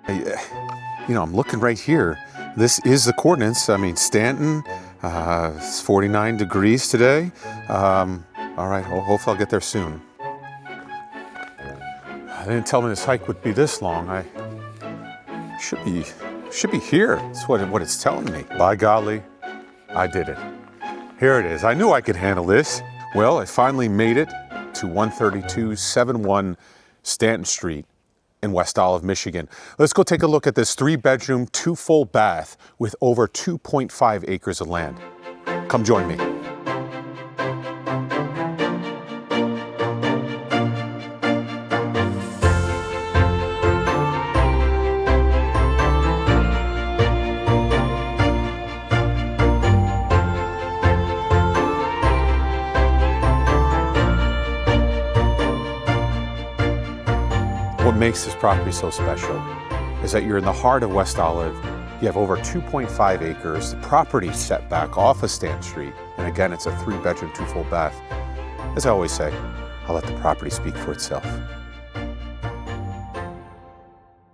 I'm looking right here. This is the coordinates. I mean, Stanton, it's 49 degrees today. All right, hopefully I'll get there soon. They didn't tell me this hike would be this long. I should be here. That's what it's telling me. By golly, I did it. Here it is. I knew I could handle this. Well, I finally made it to 13271 Stanton Street in West Olive, Michigan. Let's go take a look at this 3-bedroom, 2 full bath with over 2.5 acres of land. Come join me. What makes this property so special is that you're in the heart of West Olive. You have over 2.5 acres. The property set back off of Stanton Street. And again, it's a 3-bedroom, 2 full bath. As I always say, I'll let the property speak for itself.